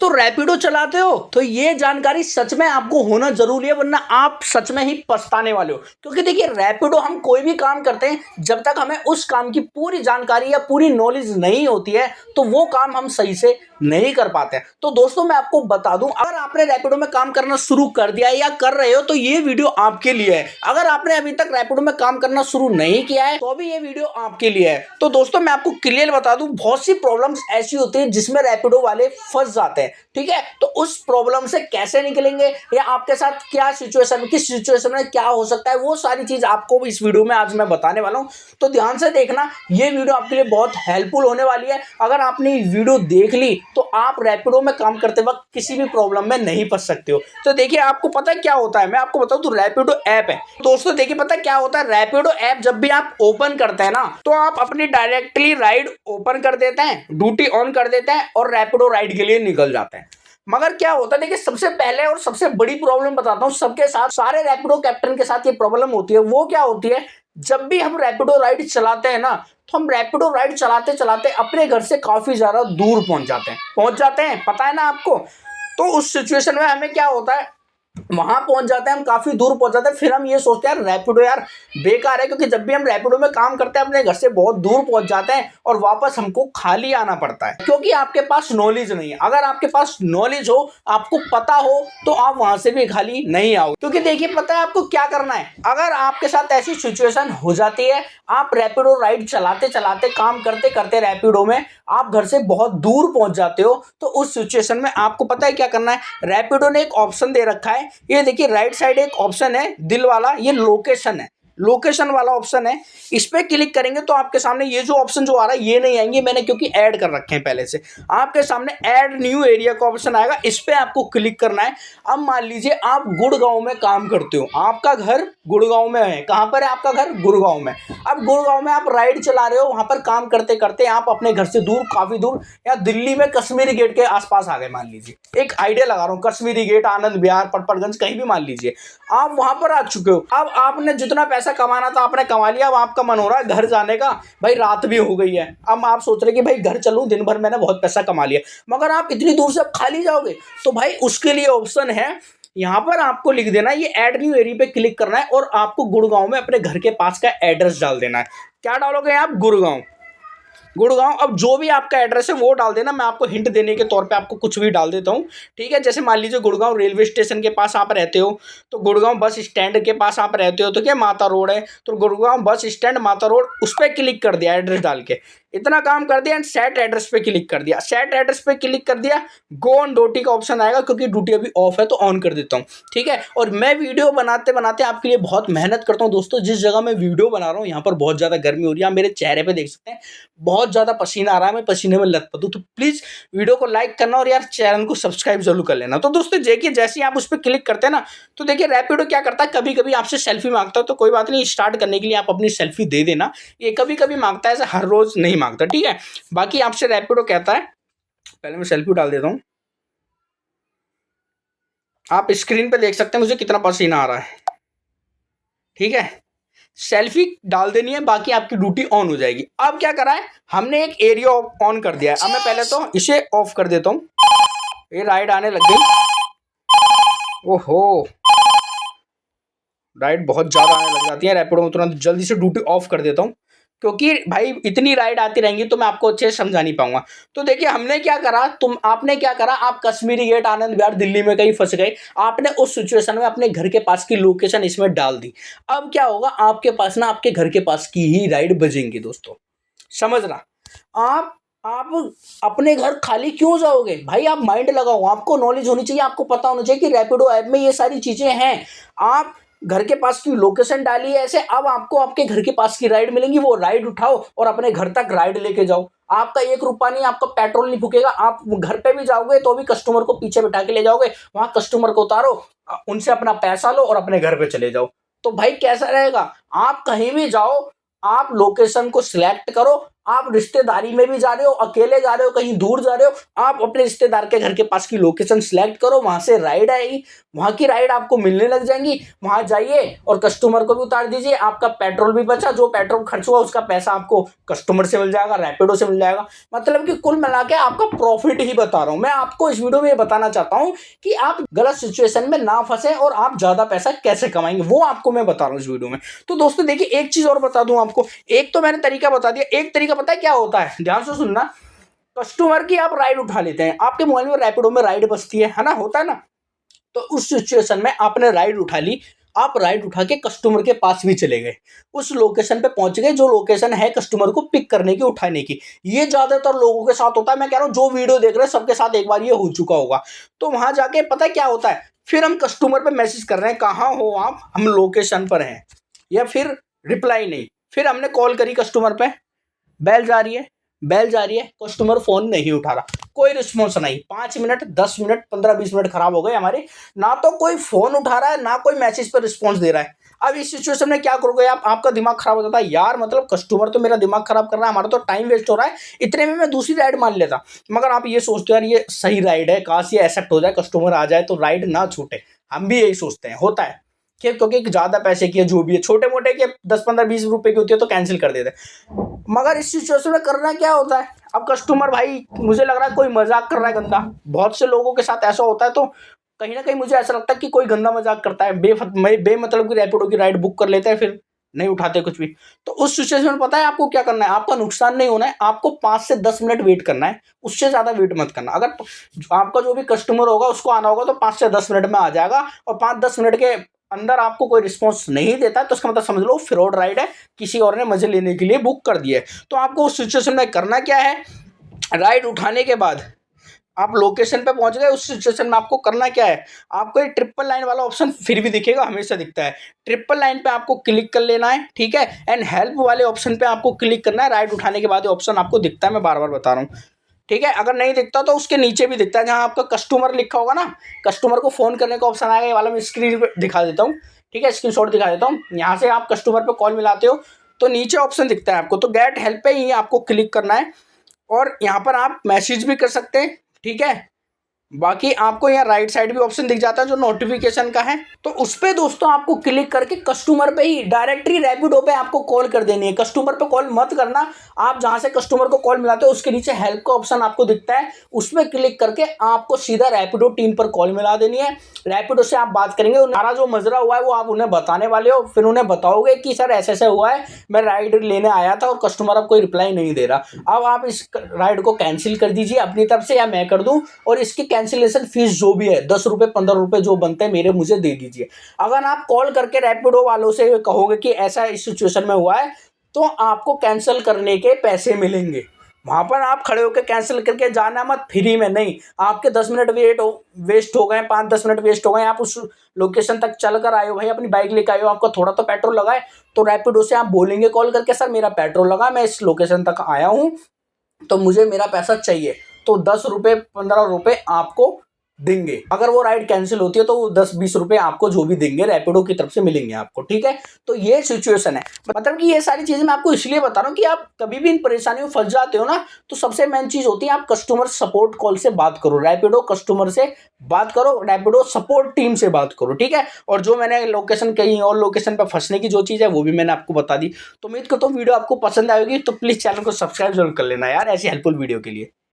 दोस्तों रैपिडो चलाते हो तो ये जानकारी सच में आपको होना जरूरी है, वरना आप सच में ही पछताने वाले हो। क्योंकि देखिए रैपिडो हम कोई भी काम करते हैं, जब तक हमें उस काम की पूरी जानकारी या पूरी नॉलेज नहीं होती है तो वो काम हम सही से नहीं कर पाते हैं। तो दोस्तों मैं आपको बता दूं, अगर आपने रैपिडो में काम करना शुरू कर दिया है या कर रहे हो तो ये वीडियो आपके लिए है। अगर आपने अभी तक रैपिडो में काम करना शुरू नहीं किया है तो भी ये वीडियो आपके लिए है। तो दोस्तों मैं आपको क्लियर बता दूं, बहुत सी प्रॉब्लम्स ऐसी होती है जिसमें रैपिडो वाले फंस जाते हैं। ठीक है, तो उस प्रॉब्लम से कैसे निकलेंगे या आपके साथ क्या सिचुएशन, किस सिचुएशन में क्या हो सकता है, वो सारी चीज आपको इस वीडियो में आज मैं बताने वाला हूं। तो ध्यान से देखना, ये वीडियो आपके लिए बहुत हेल्पफुल होने वाली है। अगर आपने वीडियो देख ली तो आप रैपिडो में काम करते वक्त किसी भी प्रॉब्लम में नहीं फंस सकते हो। तो देखिए आपको पता है क्या होता है, मैं आपको बताऊं, तो रैपिडो ऐप है दोस्तों। देखिए पता है क्या होता है, रैपिडो ऐप जब भी आप ओपन करते हैं ना तो आप अपनी डायरेक्टली राइड ओपन कर देते हैं, ड्यूटी ऑन कर देते हैं और रैपिडो राइड के लिए निकल जाते हैं। मगर क्या होता है, देखिए सबसे पहले और सबसे बड़ी प्रॉब्लम बताता हूं, सबके साथ, सारे रैपिडो कैप्टन के साथ ये प्रॉब्लम होती है। वो क्या होती है, जब भी हम रैपिडो राइड चलाते हैं ना तो हम रैपिडो राइड चलाते चलाते अपने घर से काफी ज्यादा दूर पहुंच जाते हैं, पता है ना आपको। तो उस सिचुएशन में हमें क्या होता है, वहां पहुंच जाते हैं, हम काफी दूर पहुंच जाते हैं, फिर हम ये सोचते हैं यार रैपिडो यार बेकार है। क्योंकि जब भी हम रैपिडो में काम करते हैं अपने घर से बहुत दूर पहुंच जाते हैं और वापस हमको खाली आना पड़ता है, क्योंकि आपके पास नॉलेज नहीं है। अगर आपके पास नॉलेज हो, आपको पता हो, तो आप वहां से भी खाली नहीं आओ। क्योंकि देखिए पता है आपको क्या करना है, अगर आपके साथ ऐसी सिचुएशन हो जाती है, आप रैपिडो राइड चलाते चलाते, काम करते करते रैपिडो में आप घर से बहुत दूर पहुंच जाते हो, तो उस सिचुएशन में आपको पता है क्या करना है। रैपिडो ने एक ऑप्शन दे रखा है, ये देखिए राइट साइड एक ऑप्शन है दिल वाला, ये लोकेशन है, लोकेशन वाला ऑप्शन है। इस पे क्लिक करेंगे तो आपके सामने ये जो ऑप्शन जो आ रहा है ये नहीं आएंगे, मैंने क्योंकि ऐड कर रखे हैं पहले से। आपके सामने ऐड न्यू एरिया का ऑप्शन आएगा, इस पे आपको क्लिक करना है। अब मान लीजिए आप गुड़गांव में काम करते हो, आपका घर गुड़गांव में है। कहां पर है आपका घर? गुड़गांव में। अब गुड़गांव में आप राइड चला रहे हो, वहां पर काम करते करते आप अपने घर से दूर, काफी दूर, या दिल्ली में कश्मीरी गेट के आसपास आ गए मान लीजिए, एक आइडिया लगा रहा हूं, कश्मीरी गेट, आनंद विहार, पटपरगंज, कहीं भी मान लीजिए आप वहां पर आ चुके हो। अब आपने जितना पैसा कमाना था आपने कमा लिया, अब आपका मन हो रहा है घर जाने का, भाई रात भी हो गई है। अब आप सोच रहे कि भाई घर चलूं, दिन भर मैंने बहुत पैसा कमा लिया, मगर आप इतनी दूर से अब खाली जाओगे, तो भाई उसके लिए ऑप्शन है, यहां पर आपको लिख देना, ये ऐड न्यू एरिया पे क्लिक करना है और आपको गुड़गांव में अपने घर के पास का एड्रेस डाल देना है। क्या डालोगे आप? गुड़गांव। गुड़गांव। अब जो भी आपका एड्रेस है वो डाल देना, मैं आपको हिंट देने के तौर पे आपको कुछ भी डाल देता हूँ। ठीक है, जैसे मान लीजिए गुड़गांव रेलवे स्टेशन के पास आप रहते हो, तो गुड़गांव बस स्टैंड के पास आप रहते हो, तो क्या माता रोड है, तो गुड़गांव बस स्टैंड माता रोड, उस पर क्लिक कर दिया एड्रेस डाल के, इतना काम कर दिया एंड सेट एड्रेस पे क्लिक कर दिया। सेट एड्रेस पे क्लिक कर दिया, गो ऑन ड्यूटी का ऑप्शन आएगा, क्योंकि ड्यूटी अभी ऑफ है तो ऑन कर देता हूँ। ठीक है, और मैं वीडियो बनाते बनाते आपके लिए बहुत मेहनत करता हूँ दोस्तों। जिस जगह मैं वीडियो बना रहा हूँ यहाँ पर बहुत ज्यादा गर्मी हो रही है, आप मेरे चेहरे पे देख सकते हैं बहुत ज्यादा पसीना आ रहा है, मैं पसीने में लथपथ हूं। तो प्लीज वीडियो को लाइक करना और यार चैनल को सब्सक्राइब जरूर कर लेना। तो दोस्तों देखिए जैसे ही आप उस पर क्लिक करते हैं ना, तो देखिए रैपिडो क्या करता है, कभी कभी आपसे सेल्फी मांगता है, तो कोई बात नहीं, स्टार्ट करने के लिए आप अपनी सेल्फी दे देना। ये कभी कभी मांगता है, ऐसा हर रोज नहीं मांगता। ठीक है, बाकी आपसे रैपिडो कहता है, पहले मैं सेल्फी डाल देता हूं, आप स्क्रीन पे देख सकते हैं मुझे कितना पसीना आ रहा है। ठीक है, सेल्फी डाल देनी है, बाकी आपकी ड्यूटी ऑन हो जाएगी। अब क्या करा है, हमने एक एरिया ऑन कर दिया है। अब मैं पहले तो इसे ऑफ कर देता हूं, ये राइड आने लग गई। ओहो, राइड बहुत ज्यादा आने लग जाती है रैपिडो में, तुरंत जल्दी से ड्यूटी ऑफ कर देता हूं, क्योंकि भाई इतनी राइड आती रहेंगी तो मैं आपको अच्छे से समझा नहीं पाऊंगा। तो देखिए हमने क्या करा, आपने क्या करा, आप कश्मीरी गेट, आनंद विहार, दिल्ली में कहीं फंस गए, आपने उस सिचुएशन में अपने घर के पास की लोकेशन इसमें डाल दी। अब क्या होगा, आपके पास ना आपके घर के पास की ही राइड बजेंगी दोस्तों, समझना। आप अपने घर खाली क्यों जाओगे भाई, आप माइंड लगाओ, आपको नॉलेज होनी चाहिए, आपको पता होना चाहिए कि रैपिडो ऐप में ये सारी चीजें हैं। आप घर के पास की लोकेशन डाली है ऐसे, अब आपको आपके घर के पास की राइड मिलेंगी, वो राइड उठाओ और अपने घर तक राइड लेके जाओ। आपका 1 रुपया नहीं, आपका पेट्रोल नहीं फूकेगा, आप घर पे भी जाओगे तो भी कस्टमर को पीछे बिठा के ले जाओगे, वहां कस्टमर को उतारो, उनसे अपना पैसा लो और अपने घर पे चले जाओ। तो भाई कैसा रहेगा, आप कहीं भी जाओ, आप लोकेशन को सिलेक्ट करो, आप रिश्तेदारी में भी जा रहे हो, अकेले जा रहे हो, कहीं दूर जा रहे हो, आप अपने रिश्तेदार के घर के पास की लोकेशन सिलेक्ट करो, वहां से राइड आएगी, वहां की राइड आपको मिलने लग जाएंगी, वहां जाइए और कस्टमर को भी उतार दीजिए, आपका पेट्रोल भी बचा, जो पेट्रोल खर्च हुआ उसका पैसा आपको कस्टमर से मिल जाएगा, रैपिडो से मिल जाएगा। मतलब कि कुल मिला के आपका प्रॉफिट ही बता रहा हूं मैं आपको। इस वीडियो में ये बताना चाहता हूं कि आप गलत सिचुएशन में ना फंसे और आप ज्यादा पैसा कैसे कमाएंगे, वो आपको मैं बता रहा हूं इस वीडियो में। तो दोस्तों देखिए, एक चीज और बता दूं आपको, एक तो मैंने तरीका बता दिया, एक तरीका पता है क्या होता है, ध्यान से सुनना। कस्टमर की आप राइड उठा लेते हैं, आपके मोबाइल में रैपिडो में राइड बसती है ना, होता है ना। तो उस सिचुएशन में आपने राइड उठा ली, आप राइड उठा के कस्टमर के पास भी चले गए, उस लोकेशन पे पहुंच गए जो लोकेशन है कस्टमर को पिक करने की, उठाने की। ये ज्यादातर लोगों के साथ होता है, मैं कह रहा हूं जो वीडियो देख रहे हैं सबके साथ एक बार ये हो चुका होगा। तो वहां जाके पता है क्या होता है, फिर हम कस्टमर पे मैसेज कर रहे हैं कहाँ हो आप, हम लोकेशन पर हैं, या फिर रिप्लाई नहीं, फिर हमने कॉल करी कस्टमर पे, बेल जा रही है, बेल जा रही है, कस्टमर फोन नहीं उठा रहा, कोई रिस्पॉन्स नहीं, 5 मिनट 10 मिनट 15-20 मिनट खराब हो गए हमारे, ना तो कोई फोन उठा रहा है ना कोई मैसेज पर रिस्पॉन्स दे रहा है। अब इस सिचुएशन में क्या करोगे आप, आपका दिमाग खराब हो जाता है यार, मतलब कस्टमर तो मेरा दिमाग खराब कर रहा है, हमारा तो टाइम वेस्ट हो रहा है, इतने में मैं दूसरी राइड मान लेता। मगर आप ये सोचते हो यार ये सही राइड है, काश ये एक्सेप्ट हो जाए, कस्टमर आ जाए तो राइड ना छूटे, हम भी यही सोचते हैं, होता है क्योंकि ज्यादा पैसे की है, जो भी है, छोटे मोटे के 10-15-20 रुपए की होती है तो कैंसिल कर देते हैं। मगर इस सिचुएशन में करना क्या होता है, अब कस्टमर भाई मुझे लग रहा है कोई मजाक कर रहा है गंदा, बहुत से लोगों के साथ ऐसा होता है, तो कहीं ना कहीं मुझे ऐसा लगता है कि कोई गंदा मजाक करता है, बेमतलब की रैपिडो की राइड बुक कर लेते हैं, फिर नहीं उठाते कुछ भी। तो उस सिचुएशन में पता है आपको क्या करना है, आपका नुकसान नहीं होना है, आपको 5 से 10 मिनट वेट करना है, उससे ज्यादा वेट मत करना। अगर आपका जो भी कस्टमर होगा उसको आना होगा तो 5 से 10 मिनट में आ जाएगा, और 5-10 मिनट के अंदर आपको कोई रिस्पॉन्स नहीं देता है तो उसका मतलब समझ लो फ्रॉड राइड है, किसी और ने मजे लेने के लिए बुक कर दिया है। तो आपको उस सिचुएशन में करना क्या है, राइड उठाने के बाद आप लोकेशन पे पहुंच गए, उस सिचुएशन में आपको करना क्या है, आपको ये ट्रिपल लाइन वाला ऑप्शन फिर भी दिखेगा, हमेशा दिखता है, ट्रिपल लाइन पे आपको क्लिक कर लेना है, ठीक है। एंड हेल्प वाले ऑप्शन पे आपको क्लिक करना है, राइड उठाने के बाद ये ऑप्शन आपको दिखता है, मैं बार बार बता रहा हूँ, ठीक है। अगर नहीं दिखता तो उसके नीचे भी दिखता है, जहां आपका कस्टमर लिखा होगा ना, कस्टमर को फोन करने का ऑप्शन आएगा, ये वाला मैं स्क्रीन पे दिखा देता हूँ, ठीक है, स्क्रीनशॉट दिखा देता हूँ। यहाँ से आप कस्टमर पे कॉल मिलाते हो तो नीचे ऑप्शन दिखता है आपको, तो गेट हेल्प पे ही आपको क्लिक करना है, और यहाँ पर आप मैसेज भी कर सकते हैं, ठीक है। बाकी आपको यहाँ राइट साइड भी ऑप्शन दिख जाता है जो नोटिफिकेशन का है, तो उस पे दोस्तों आपको क्लिक करके कस्टमर पे ही डायरेक्टली रैपिडो पे आपको कॉल कर देनी है, कस्टमर पे कॉल मत करना। आप जहां से कस्टमर को कॉल मिलाते हो उसके नीचे हेल्प का ऑप्शन आपको दिखता है, उसमें क्लिक करके आपको सीधा रैपिडो टीम पर कॉल मिला देनी है, रैपिडो से आप बात करेंगे, सारा जो मजरा हुआ है वो आप उन्हें बताने वाले हो, फिर उन्हें बताओगे कि सर ऐसे ऐसे हुआ है, मैं राइड लेने आया था और कस्टमर अब कोई रिप्लाई नहीं दे रहा, अब आप इस राइड को कैंसिल कर दीजिए अपनी तरफ से या मैं कर दूं, और इसकी कैंसिलेशन फीस जो भी है 10 रुपए 15 रुपए जो बनते हैं मेरे, मुझे दे दीजिए। अगर आप कॉल करके रैपिडो वालों से कहोगे कि ऐसा इस सिचुएशन में हुआ है तो आपको कैंसिल करने के पैसे मिलेंगे, वहां पर आप खड़े होकर कैंसिल करके जाना मत, फ्री में नहीं। आपके 10 मिनट वेस्ट हो गए, 5-10 मिनट वेस्ट हो गए, आप उस लोकेशन तक चल कर आए हो भाई, अपनी बाइक लेकर आए हो, आपका थोड़ा तो पेट्रोल लगा है, तो रैपिडो से आप बोलेंगे कॉल करके सर मेरा पेट्रोल लगा, मैं इस लोकेशन तक आया हूँ तो मुझे मेरा पैसा चाहिए, तो 10 रुपए 15 रुपए आपको देंगे। अगर वो राइड कैंसिल होती है तो वो 10-20 रुपए आपको जो भी देंगे रैपिडो की तरफ से मिलेंगे आपको, ठीक है। तो ये सिचुएशन है, मतलब कि ये सारी चीजें मैं आपको इसलिए बता रहा हूँ कि आप कभी भी इन परेशानियों में फंस जाते हो ना, तो सबसे मेन चीज होती है आप कस्टमर सपोर्ट कॉल से बात करो, रैपिडो कस्टमर से बात करो, रैपिडो सपोर्ट टीम से बात करो, ठीक है। और जो मैंने लोकेशन कहीं और लोकेशन पर फंसने की जो चीज है वो भी मैंने आपको बता दी। तो उम्मीद करता हूँ वीडियो आपको पसंद आएगी, तो प्लीज चैनल को सब्सक्राइब जरूर कर लेना यार, ऐसी हेल्पफुल वीडियो के लिए।